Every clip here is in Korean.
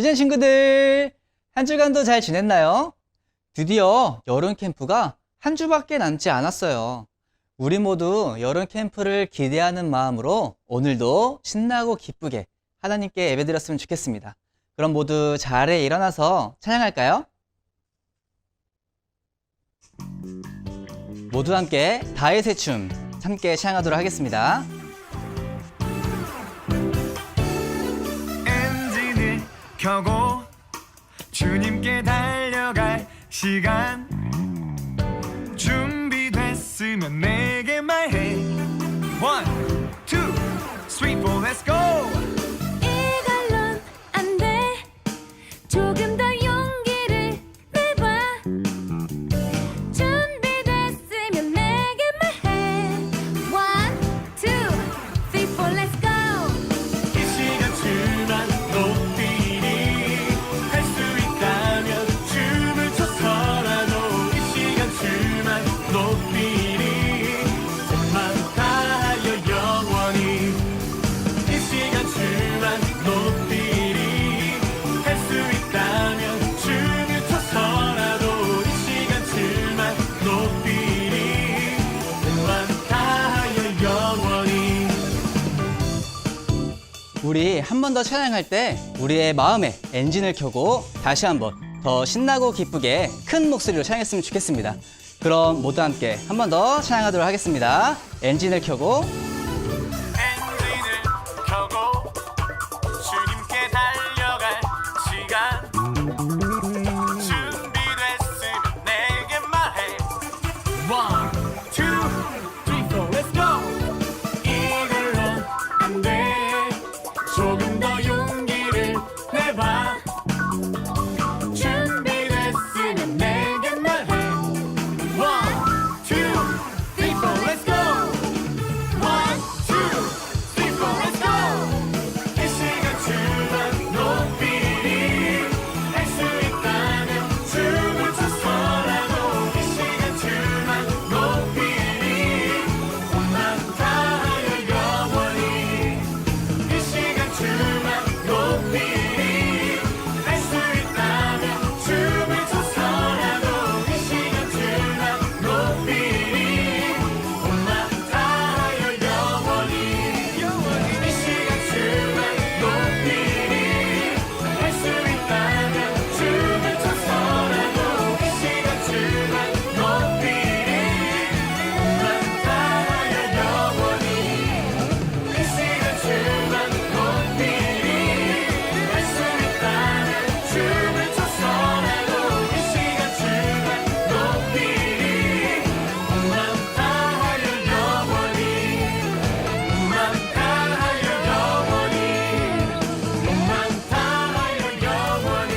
유전 친구들, 한 주간도 잘 지냈나요? 드디어 여름 캠프가 한 주밖에 남지 않았어요. 우리 모두 여름 캠프를 기대하는 마음으로 오늘도 신나고 기쁘게 하나님께 예배드렸으면 좋겠습니다. 그럼 모두 자리에 일어나서 찬양할까요? 모두 함께 다윗의 춤 함께 찬양하도록 하겠습니다. 엔진을 켜고 주님께 달려갈 시간, 준비됐으면 내게 말해. 1, 2, 3, 4, let's go. 이걸론 안 돼. 조금 더 용기를 내봐. 준비됐으면 내게 말해. 1, 2, 3, 4, let's go. 이 시간 주만 높이리. 할 수 있다면 춤을 춰서라도 이 시간 주만 높이리. 온 마음 다하여 영원히 이 시간 주만 높이리. 할 수 있다면 춤을 춰서라도 이 시간 주만 높이리. 온 마음 다하여 영원히. 우리 한 번 더 찬양할 때 우리의 마음에 엔진을 켜고 다시 한번 더 신나고 기쁘게 큰 목소리로 찬양했으면 좋겠습니다. 그럼 모두 함께 한 번 더 찬양하도록 하겠습니다. 엔진을 켜고 엔진을 켜고 주님께 달려갈 시간, 준비됐으면 내게 말해. 1, 2, 3, 4, let's go. 이걸로 안 돼. 조금 더 용기를 내봐. 준비됐으면 내게 말해. 1, 2, 3, 4, let's go. 1, 2, 3, 4, let's go. 이 시간 주만 높이리. 할 수 있다면 춤을 춰서라도 이 시간 주만 높이리. 온 마음 다하여 영원히 이 시간 주만 높이리. 할 수 있다면 춤을 춰서라도 이 시간 주만 높이리. 온 마음 다하여 영원히 이 시간 주만 높이리. 할 수 있다면 춤을 춰서라도 이 시간 주만 높이리. 온 마음 다하여 영원히 이 시간 주만 높이리. 할 수 있다면 춤을 춰서라도 이 시간 주만 높이리. 온 마음 다하여 영원히. 온 마음 다하여 영원히. 온 마음 다하여 영원히.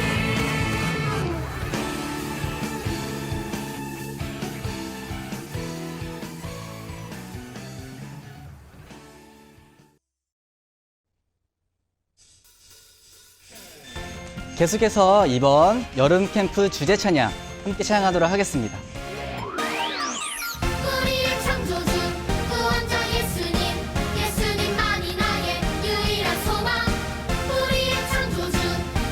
계속해서 이번 여름 캠프 주제 찬양 함께 찬양하도록 하겠습니다. 우리의 창조주 구원자 예수님, 예수님만이 나의 유일한 소망. 우리의 창조주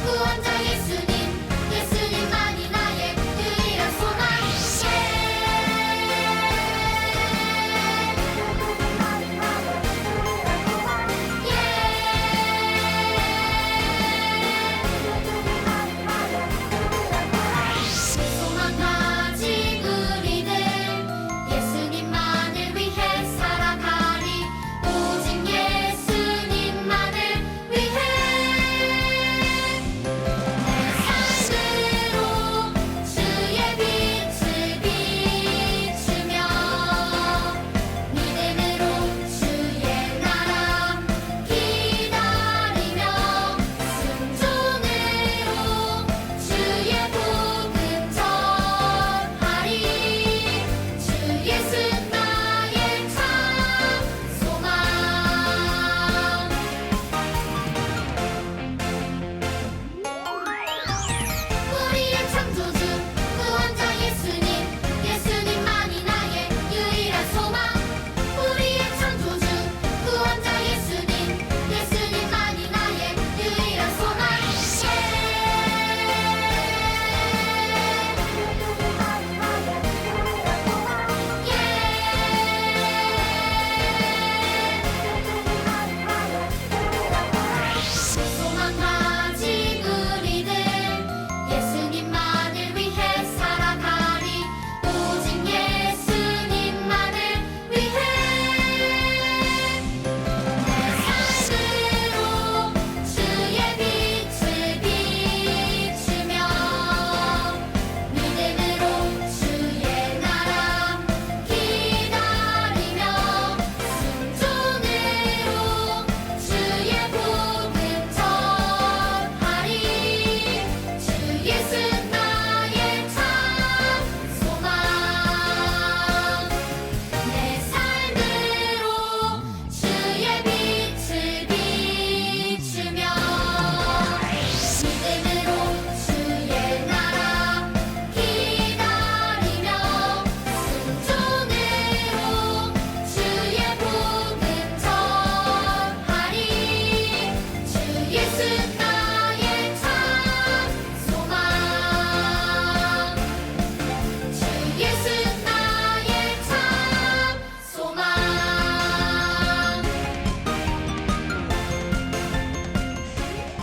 구원자 예수님, 예수님만이 나의 유일한 소망. 소망 가지고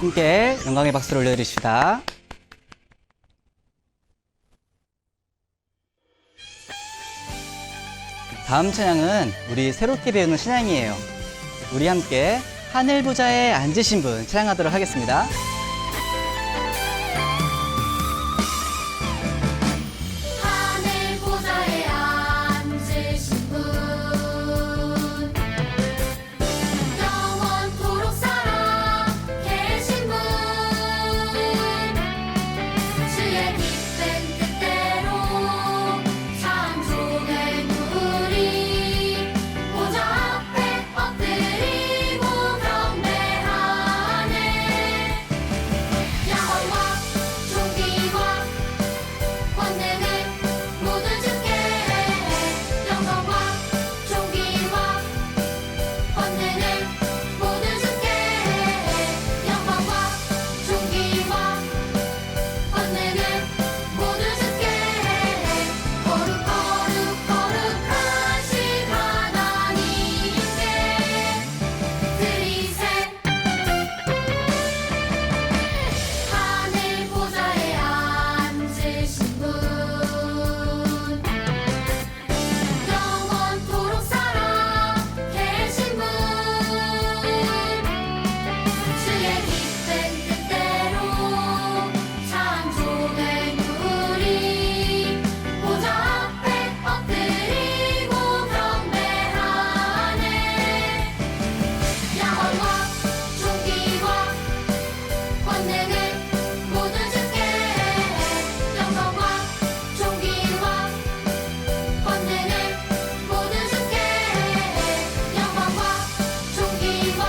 함께 영광의 박수를 올려드립시다. 다음 찬양은 우리 새롭게 배우는 찬양이에요. 우리 함께 하늘 보좌에 앉으신 분 찬양하도록 하겠습니다. 하늘 보좌에 앉으신 분 영원토록 살아 계신 분 주의 기쁜 뜻대로 찬송의 누리 보좌 앞에 엎드리고 경배하네 영광과 존귀와 권능을 모두 주께 영광과 존귀와 권능을 모두 주께 영광과 존귀와 권능을 모두 주께 거룩하신 하나님께 드리세 하늘 보좌에 앉으신 분 영원토록 살아 계신 분 주의 기쁜 뜻대로 찬송의 누리 보좌 앞에 엎드리고 경배하네 영광과 존귀와 권능을 모두 주께 영광과 존귀와 권능을 모두 주께 영광과 존귀와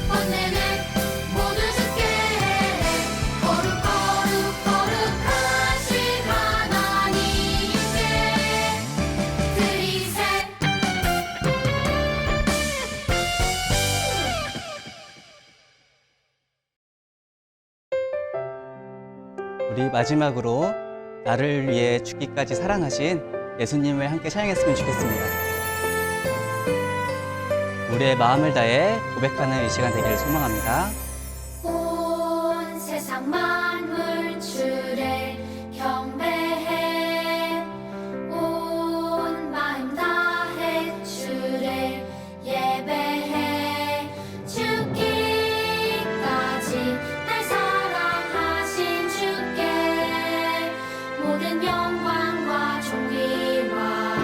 권능을 모두 주께 거룩하신 하나님께 드리세 우리 마지막으로 나를 위해 죽기까지 사랑하신 예수님을 함께 찬양했으면 좋겠습니다. 우리의 마음을 다해 고백하는 이 시간 되기를 소망합니다. 온 세상 만물 주를 경배해 온 마음 다해 주를 예배해 죽기까지 날 사랑하신 주께 모든 영광과 존귀와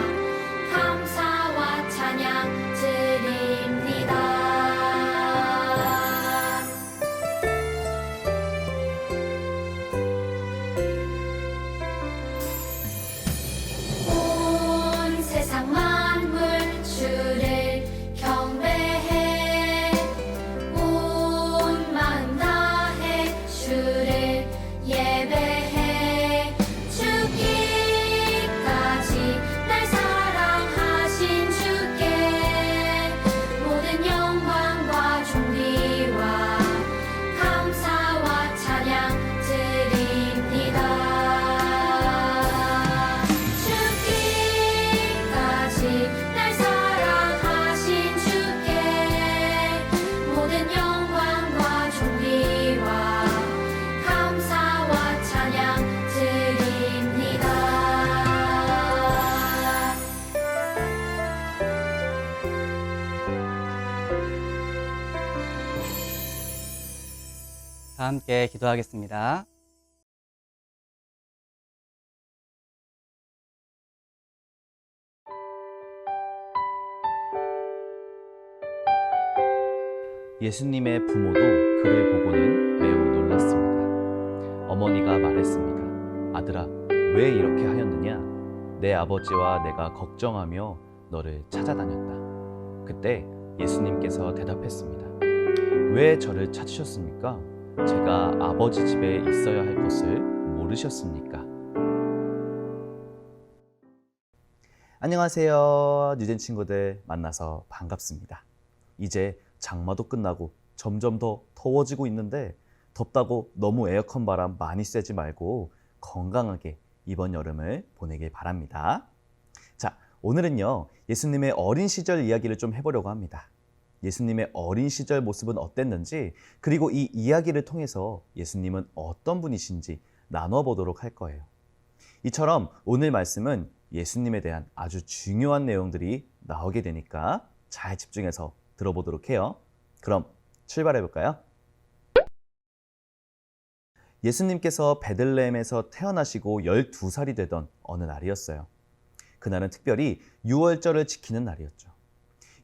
감사와 찬양 드립니다. 온 세상 만물 주를 경배해 온 마음 다해 주를 예배해 죽기까지 날 사랑하신 주께 모든 영광과 존귀와 감사와 찬양 드립니다. 죽기까지 날 사랑하신 주께 모든 영광과 존귀와 감사와 찬양 드립니다. 다 함께 기도하겠습니다. 예수님의 부모도 그를 보고는 매우 놀랐습니다. 어머니가 말했습니다. 아들아, 왜 이렇게 하였느냐? 내 아버지와 내가 걱정하며 너를 찾아다녔다. 그때 예수님께서 대답했습니다. 왜 저를 찾으셨습니까? 제가 아버지 집에 있어야 할 것을 모르셨습니까? 안녕하세요. 뉴젠 친구들 만나서 반갑습니다. 이제 장마도 끝나고 점점 더 더워지고 있는데 덥다고 너무 에어컨 바람 많이 쐬지 말고 건강하게 이번 여름을 보내길 바랍니다. 자, 오늘은요, 예수님의 어린 시절 이야기를 좀 해보려고 합니다. 예수님의 어린 시절 모습은 어땠는지, 그리고 이 이야기를 통해서 예수님은 어떤 분이신지 나눠보도록 할 거예요. 이처럼 오늘 말씀은 예수님에 대한 아주 중요한 내용들이 나오게 되니까 잘 집중해서 들어보도록 해요. 그럼 출발해 볼까요? 예수님께서 베들레헴에서 태어나시고 12살이 되던 어느 날이었어요. 그날은 특별히 유월절을 지키는 날이었죠.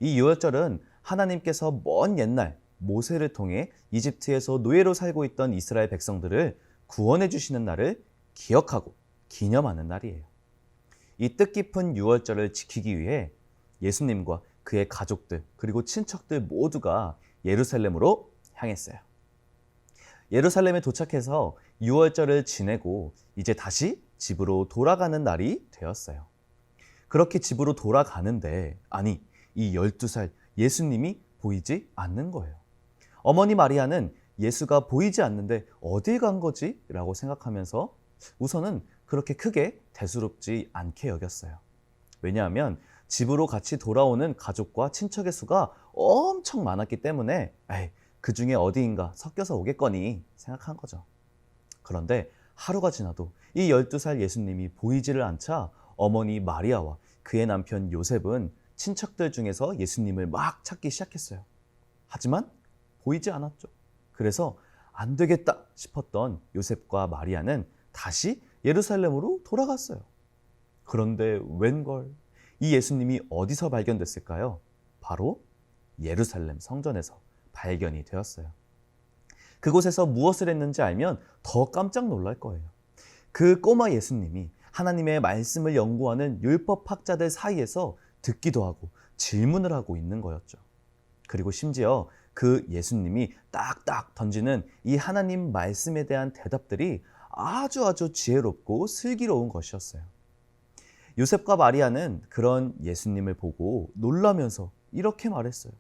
이 유월절은 하나님께서 먼 옛날 모세를 통해 이집트에서 노예로 살고 있던 이스라엘 백성들을 구원해 주시는 날을 기억하고 기념하는 날이에요. 이 뜻깊은 유월절을 지키기 위해 예수님과 그의 가족들 그리고 친척들 모두가 예루살렘으로 향했어요. 예루살렘에 도착해서 유월절을 지내고 이제 다시 집으로 돌아가는 날이 되었어요. 그렇게 집으로 돌아가는데 이 12살 예수님이 보이지 않는 거예요. 어머니 마리아는 예수가 보이지 않는데 어딜 간 거지? 라고 생각하면서 우선은 그렇게 크게 대수롭지 않게 여겼어요. 왜냐하면 집으로 같이 돌아오는 가족과 친척의 수가 엄청 많았기 때문에 그 중에 어디인가 섞여서 오겠거니 생각한 거죠. 그런데 하루가 지나도 이 12살 예수님이 보이지를 않자 어머니 마리아와 그의 남편 요셉은 친척들 중에서 예수님을 막 찾기 시작했어요. 하지만 보이지 않았죠. 그래서 안 되겠다 싶었던 요셉과 마리아는 다시 예루살렘으로 돌아갔어요. 그런데 웬걸, 이 예수님이 어디서 발견됐을까요? 바로 예루살렘 성전에서 발견이 되었어요. 그곳에서 무엇을 했는지 알면 더 깜짝 놀랄 거예요. 그 꼬마 예수님이 하나님의 말씀을 연구하는 율법학자들 사이에서 듣기도 하고 질문을 하고 있는 거였죠. 그리고 심지어 그 예수님이 딱딱 던지는 이 하나님 말씀에 대한 대답들이 아주 지혜롭고 슬기로운 것이었어요. 요셉과 마리아는 그런 예수님을 보고 놀라면서 이렇게 말했어요.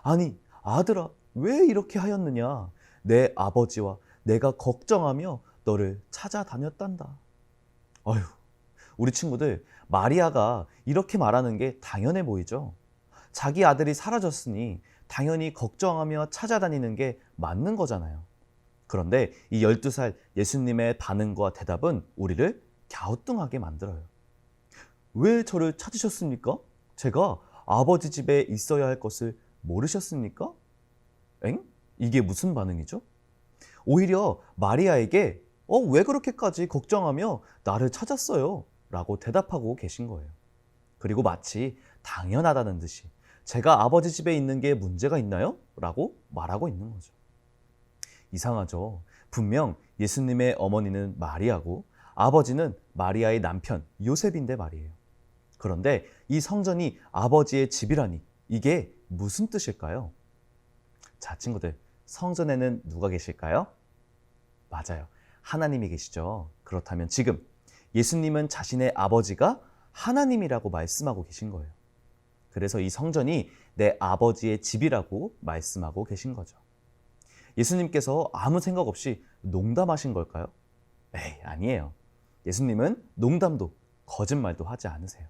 아니, 아들아, 왜 이렇게 하였느냐? 내 아버지와 내가 걱정하며 너를 찾아다녔단다. 어휴, 우리 친구들, 마리아가 이렇게 말하는 게 당연해 보이죠? 자기 아들이 사라졌으니 당연히 걱정하며 찾아다니는 게 맞는 거잖아요. 그런데 이 12살 예수님의 반응과 대답은 우리를 갸우뚱하게 만들어요. 왜 저를 찾으셨습니까? 제가 아버지 집에 있어야 할 것을 모르셨습니까? 엥? 이게 무슨 반응이죠? 오히려 마리아에게 왜 그렇게까지 걱정하며 나를 찾았어요? 라고 대답하고 계신 거예요. 그리고 마치 당연하다는 듯이 제가 아버지 집에 있는 게 문제가 있나요? 라고 말하고 있는 거죠. 이상하죠? 분명 예수님의 어머니는 마리아고 아버지는 마리아의 남편 요셉인데 말이에요. 그런데 이 성전이 아버지의 집이라니 이게 무슨 뜻일까요? 자, 친구들, 성전에는 누가 계실까요? 맞아요. 하나님이 계시죠. 그렇다면 지금 예수님은 자신의 아버지가 하나님이라고 말씀하고 계신 거예요. 그래서 이 성전이 내 아버지의 집이라고 말씀하고 계신 거죠. 예수님께서 아무 생각 없이 농담하신 걸까요? 아니에요. 예수님은 농담도 거짓말도 하지 않으세요.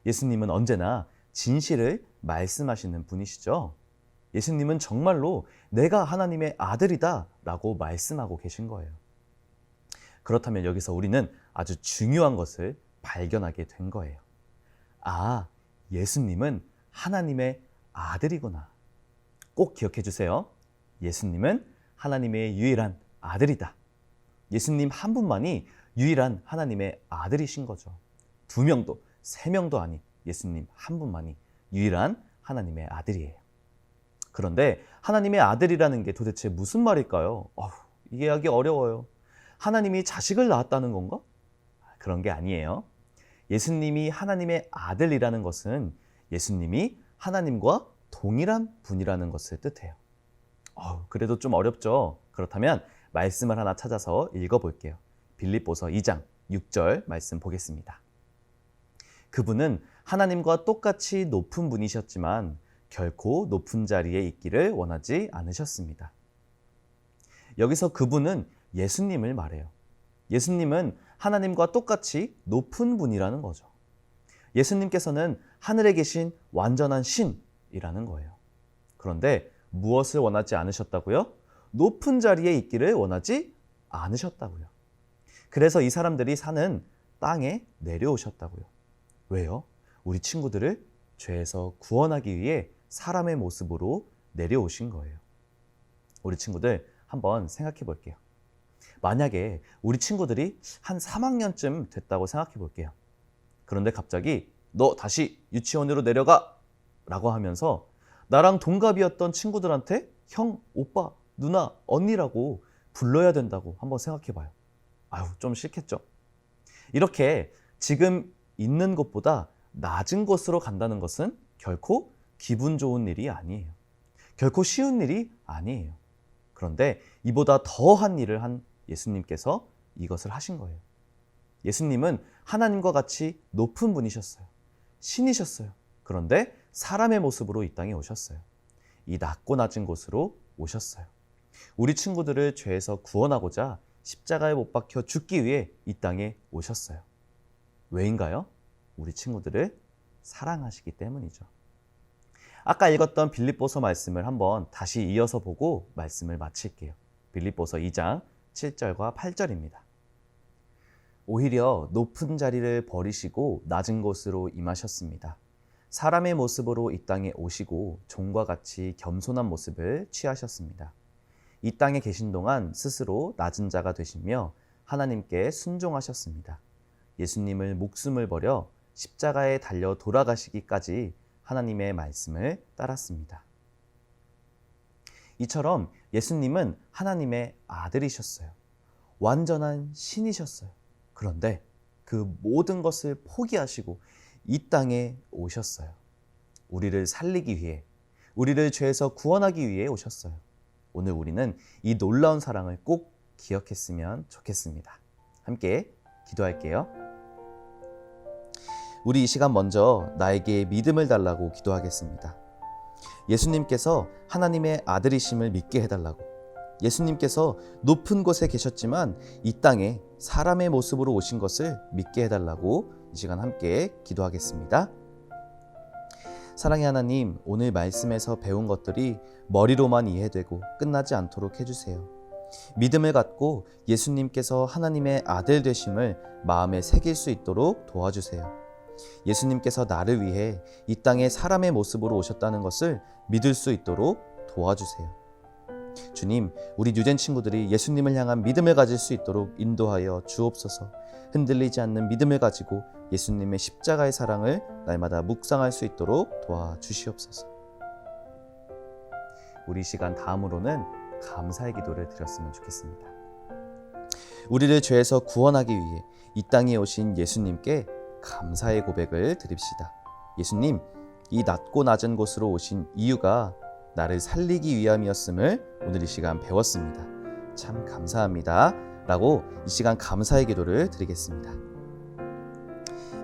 예수님은 언제나 진실을 말씀하시는 분이시죠. 예수님은 정말로 내가 하나님의 아들이다 라고 말씀하고 계신 거예요. 그렇다면 여기서 우리는 아주 중요한 것을 발견하게 된 거예요. 예수님은 하나님의 아들이구나. 꼭 기억해 주세요. 예수님은 하나님의 유일한 아들이다. 예수님 한 분만이 유일한 하나님의 아들이신 거죠. 2명도 3명도 아닌 예수님 한 분만이 유일한 하나님의 아들이에요. 그런데 하나님의 아들이라는 게 도대체 무슨 말일까요? 이해하기 어려워요. 하나님이 자식을 낳았다는 건가? 그런 게 아니에요. 예수님이 하나님의 아들이라는 것은 예수님이 하나님과 동일한 분이라는 것을 뜻해요. 그래도 좀 어렵죠? 그렇다면 말씀을 하나 찾아서 읽어볼게요. 빌립보서 2장 6절 말씀 보겠습니다. 그분은 하나님과 똑같이 높은 분이셨지만 결코 높은 자리에 있기를 원하지 않으셨습니다. 여기서 그분은 예수님을 말해요. 예수님은 하나님과 똑같이 높은 분이라는 거죠. 예수님께서는 하늘에 계신 완전한 신이라는 거예요. 그런데 무엇을 원하지 않으셨다고요? 높은 자리에 있기를 원하지 않으셨다고요. 그래서 이 사람들이 사는 땅에 내려오셨다고요. 왜요? 우리 친구들을 죄에서 구원하기 위해 사람의 모습으로 내려오신 거예요. 우리 친구들 한번 생각해 볼게요. 만약에 우리 친구들이 한 3학년쯤 됐다고 생각해 볼게요. 그런데 갑자기 너 다시 유치원으로 내려가! 라고 하면서 나랑 동갑이었던 친구들한테 형, 오빠, 누나, 언니라고 불러야 된다고 한번 생각해 봐요. 아유, 좀 싫겠죠? 이렇게 지금 있는 곳보다 낮은 곳으로 간다는 것은 결코 기분 좋은 일이 아니에요. 결코 쉬운 일이 아니에요. 그런데 이보다 더한 일을 한 예수님께서 이것을 하신 거예요. 예수님은 하나님과 같이 높은 분이셨어요. 신이셨어요. 그런데 사람의 모습으로 이 땅에 오셨어요. 이 낮고 낮은 곳으로 오셨어요. 우리 친구들을 죄에서 구원하고자 십자가에 못 박혀 죽기 위해 이 땅에 오셨어요. 왜인가요? 우리 친구들을 사랑하시기 때문이죠. 아까 읽었던 빌립보서 말씀을 한번 다시 이어서 보고 말씀을 마칠게요. 빌립보서 2장 7절과 8절입니다. 오히려 높은 자리를 버리시고 낮은 곳으로 임하셨습니다. 사람의 모습으로 이 땅에 오시고 종과 같이 겸손한 모습을 취하셨습니다. 이 땅에 계신 동안 스스로 낮은 자가 되시며 하나님께 순종하셨습니다. 예수님을 목숨을 버려 십자가에 달려 돌아가시기까지 하나님의 말씀을 따랐습니다. 이처럼 예수님은 하나님의 아들이셨어요. 완전한 신이셨어요. 그런데 그 모든 것을 포기하시고 이 땅에 오셨어요. 우리를 살리기 위해, 우리를 죄에서 구원하기 위해 오셨어요. 오늘 우리는 이 놀라운 사랑을 꼭 기억했으면 좋겠습니다. 함께 기도할게요. 우리 이 시간 먼저 나에게 믿음을 달라고 기도하겠습니다. 예수님께서 하나님의 아들이심을 믿게 해달라고, 예수님께서 높은 곳에 계셨지만 이 땅에 사람의 모습으로 오신 것을 믿게 해달라고 이 시간 함께 기도하겠습니다. 사랑의 하나님, 오늘 말씀에서 배운 것들이 머리로만 이해되고 끝나지 않도록 해주세요. 믿음을 갖고 예수님께서 하나님의 아들 되심을 마음에 새길 수 있도록 도와주세요. 예수님께서 나를 위해 이 땅에 사람의 모습으로 오셨다는 것을 믿을 수 있도록 도와주세요. 주님, 우리 뉴젠 친구들이 예수님을 향한 믿음을 가질 수 있도록 인도하여 주옵소서. 흔들리지 않는 믿음을 가지고 예수님의 십자가의 사랑을 날마다 묵상할 수 있도록 도와주시옵소서. 우리 시간 다음으로는 감사의 기도를 드렸으면 좋겠습니다. 우리를 죄에서 구원하기 위해 이 땅에 오신 예수님께 감사의 고백을 드립시다. 예수님, 이 낮고 낮은 곳으로 오신 이유가 나를 살리기 위함이었음을 오늘 이 시간 배웠습니다. 참 감사합니다. 라고 이 시간 감사의 기도를 드리겠습니다.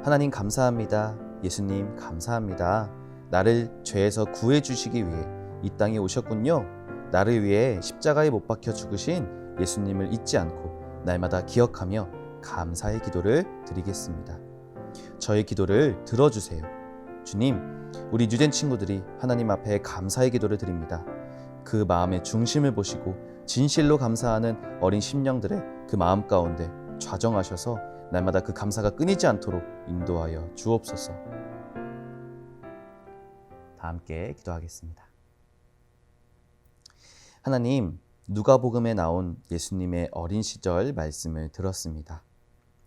하나님 감사합니다. 예수님 감사합니다. 나를 죄에서 구해 주시기 위해 이 땅에 오셨군요. 나를 위해 십자가에 못 박혀 죽으신 예수님을 잊지 않고 날마다 기억하며 감사의 기도를 드리겠습니다. 저의 기도를 들어주세요. 주님, 우리 뉴젠 친구들이 하나님 앞에 감사의 기도를 드립니다. 그 마음의 중심을 보시고 진실로 감사하는 어린 심령들의 그 마음 가운데 좌정하셔서 날마다 그 감사가 끊이지 않도록 인도하여 주옵소서. 다 함께 기도하겠습니다. 하나님, 누가복음에 나온 예수님의 어린 시절 말씀을 들었습니다.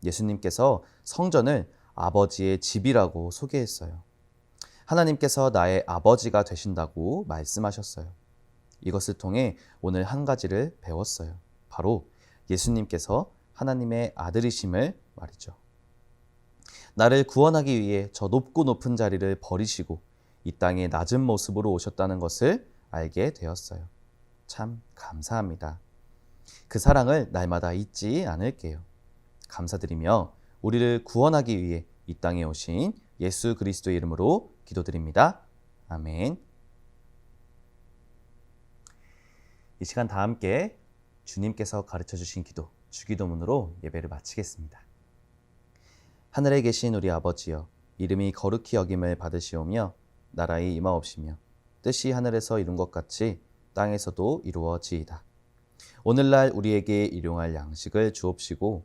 예수님께서 성전을 아버지의 집이라고 소개했어요. 하나님께서 나의 아버지가 되신다고 말씀하셨어요. 이것을 통해 오늘 한 가지를 배웠어요. 바로 예수님께서 하나님의 아들이심을 말이죠. 나를 구원하기 위해 저 높고 높은 자리를 버리시고 이 땅에 낮은 모습으로 오셨다는 것을 알게 되었어요. 참 감사합니다. 그 사랑을 날마다 잊지 않을게요. 감사드리며 우리를 구원하기 위해 이 땅에 오신 예수 그리스도의 이름으로 기도드립니다. 아멘. 이 시간 다 함께 주님께서 가르쳐 주신 기도, 주기도문으로 예배를 마치겠습니다. 하늘에 계신 우리 아버지여, 이름이 거룩히 여김을 받으시오며 나라의 임하옵시며 뜻이 하늘에서 이룬 것 같이 땅에서도 이루어지이다. 오늘날 우리에게 일용할 양식을 주옵시고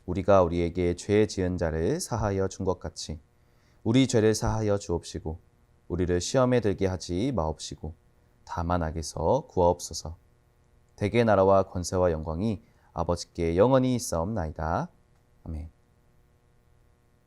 우리가 우리에게 죄 지은 자를 사하여 준 것 같이 우리 죄를 사하여 주옵시고 우리를 시험에 들게 하지 마옵시고 다만 악에서 구하옵소서. 대개 나라와 권세와 영광이 아버지께 영원히 있사옵나이다. 아멘.